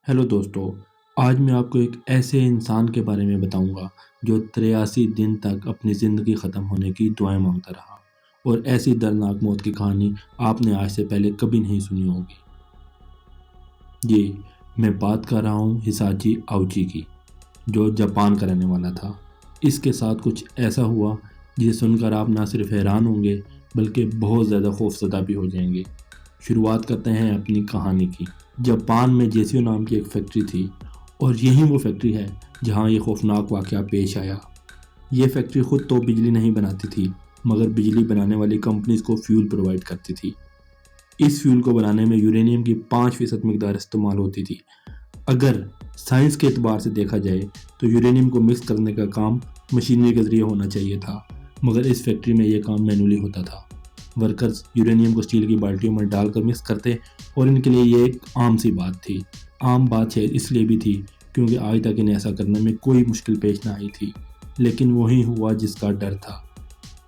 Hello دوستو، آج میں آپ کو ایک ایسے انسان کے بارے میں بتاؤں گا جو 83 دن تک اپنی زندگی ختم ہونے کی دعائیں مانگتا رہا، اور ایسی دردناک موت کی کہانی آپ نے آج سے پہلے کبھی نہیں سنی ہوگی۔ جی، میں بات کر رہا ہوں ہساچی آؤچی کی، جو جاپان کا رہنے والا تھا۔ اس کے ساتھ کچھ ایسا ہوا جسے سن کر آپ نہ صرف حیران ہوں گے بلکہ بہت زیادہ خوفزدہ بھی ہو جائیں گے۔ شروعات کرتے ہیں اپنی کہانی کی۔ جاپان میں جیسیو نام کی ایک فیکٹری تھی، اور یہی وہ فیکٹری ہے جہاں یہ خوفناک واقعہ پیش آیا۔ یہ فیکٹری خود تو بجلی نہیں بناتی تھی، مگر بجلی بنانے والی کمپنیز کو فیول پرووائڈ کرتی تھی۔ اس فیول کو بنانے میں یورینیم کی 5% مقدار استعمال ہوتی تھی۔ اگر سائنس کے اعتبار سے دیکھا جائے تو یورینیم کو مکس کرنے کا کام مشینری کے ذریعے ہونا چاہیے تھا، مگر اس فیکٹری میں یہ کام مینولی ہوتا تھا۔ ورکرز یورینیم کو اسٹیل کی بالٹیوں میں ڈال کر مکس کرتے، اور ان کے لیے یہ ایک عام سی بات تھی۔ عام بات شاید اس لیے بھی تھی کیونکہ آج تک انہیں ایسا کرنے میں کوئی مشکل پیش نہ آئی تھی، لیکن وہی ہوا جس کا ڈر تھا۔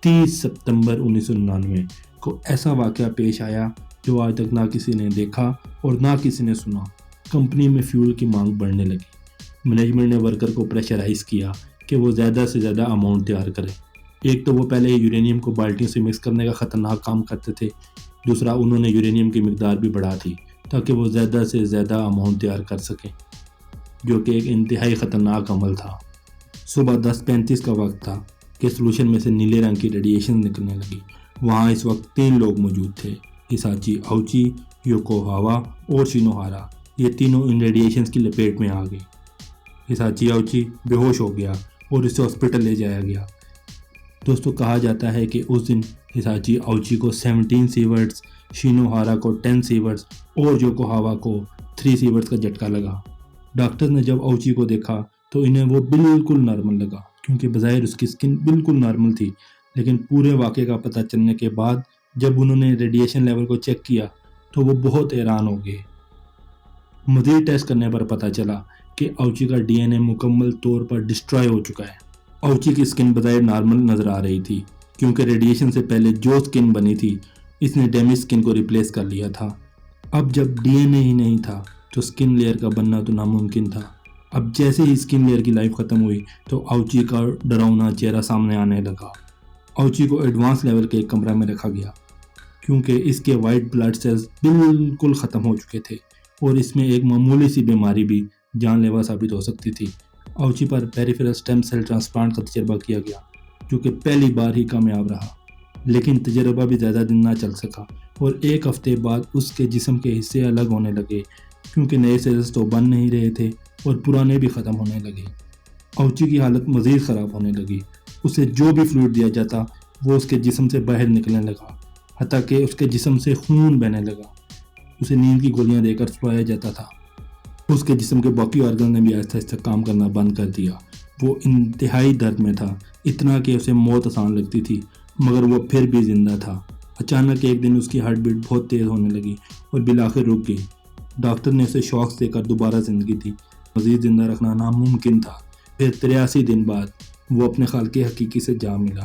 30 ستمبر 1999 کو ایسا واقعہ پیش آیا جو آج تک نہ کسی نے دیکھا اور نہ کسی نے سنا۔ کمپنی میں فیول کی مانگ بڑھنے لگی۔ مینجمنٹ نے ورکر کو پریشرائز کیا کہ وہ زیادہ سے زیادہ اماؤنٹ تیار کرے۔ ایک تو وہ پہلے یورینیم کو بالٹیوں سے مکس کرنے کا خطرناک کام کرتے تھے، دوسرا انہوں نے یورینیم کی مقدار بھی بڑھا دی تاکہ وہ زیادہ سے زیادہ اماؤنٹ تیار کر سکیں، جو کہ ایک انتہائی خطرناک عمل تھا۔ صبح 10:35 کا وقت تھا کہ سولوشن میں سے نیلے رنگ کی ریڈیشن نکلنے لگی۔ وہاں اس وقت 3 لوگ موجود تھے: ہساچی آؤچی، یوکوہاوا اور شینوہارا۔ یہ تینوں ان ریڈیشنز کی لپیٹ میں آ گئی۔ ہساچی آؤچی بے ہوش ہو گیا اور اسے ہاسپٹل لے جایا گیا۔ دوستو، کہا جاتا ہے کہ اس دن ہساچی آؤچی کو 17 سیورٹس، شینوہارا کو 10 سیورٹس اور یوکوہاوا کو 3 سیورٹس کا جھٹکا لگا۔ ڈاکٹر نے جب آؤچی کو دیکھا تو انہیں وہ بالکل نارمل لگا، کیونکہ بظاہر اس کی سکن بالکل نارمل تھی، لیکن پورے واقعے کا پتہ چلنے کے بعد جب انہوں نے ریڈیشن لیول کو چیک کیا تو وہ بہت حیران ہو گئے۔ مزید ٹیسٹ کرنے پر پتہ چلا کہ آؤچی کا ڈی این اے مکمل طور پر ڈسٹرائے ہو چکا ہے۔ آؤچی کی سکن بظاہر نارمل نظر آ رہی تھی، کیونکہ ریڈیشن سے پہلے جو سکن بنی تھی اس نے ڈیمیج سکن کو ریپلیس کر لیا تھا۔ اب جب ڈی این اے ہی نہیں تھا تو سکن لیئر کا بننا تو ناممکن تھا۔ اب جیسے ہی سکن لیئر کی لائف ختم ہوئی تو آؤچی کا ڈراؤنا چہرہ سامنے آنے لگا۔ آؤچی کو ایڈوانس لیول کے ایک کمرہ میں رکھا گیا، کیونکہ اس کے وائٹ بلڈ سیلز بالکل ختم ہو چکے تھے، اور اس میں ایک معمولی سی بیماری بھی جان لیوا ثابت ہو سکتی تھی۔ آؤچی پر پیریفرل اسٹیم سیل ٹرانسپلانٹ کا تجربہ کیا گیا، جو کہ پہلی بار ہی کامیاب رہا، لیکن تجربہ بھی زیادہ دن نہ چل سکا، اور 1 ہفتے بعد اس کے جسم کے حصے الگ ہونے لگے، کیونکہ نئے سیلز تو بن نہیں رہے تھے اور پرانے بھی ختم ہونے لگے۔ آؤچی کی حالت مزید خراب ہونے لگی۔ اسے جو بھی فلوئڈ دیا جاتا وہ اس کے جسم سے باہر نکلنے لگا، حتیٰ کہ اس کے جسم سے خون بہنے لگا۔ اسے نیند کی گولیاں دے کر سلایا جاتا تھا۔ اس کے جسم کے باقی آرگن نے بھی آہستہ آہستہ کام کرنا بند کر دیا۔ وہ انتہائی درد میں تھا، اتنا کہ اسے موت آسان لگتی تھی، مگر وہ پھر بھی زندہ تھا۔ اچانک ایک دن اس کی ہارٹ بیٹ بہت تیز ہونے لگی اور بالآخر رک گئی۔ ڈاکٹر نے اسے شاکس دے کر دوبارہ زندگی دی، مزید زندہ رکھنا ناممکن تھا۔ پھر 83 دن بعد وہ اپنے خالق حقیقی سے جا ملا۔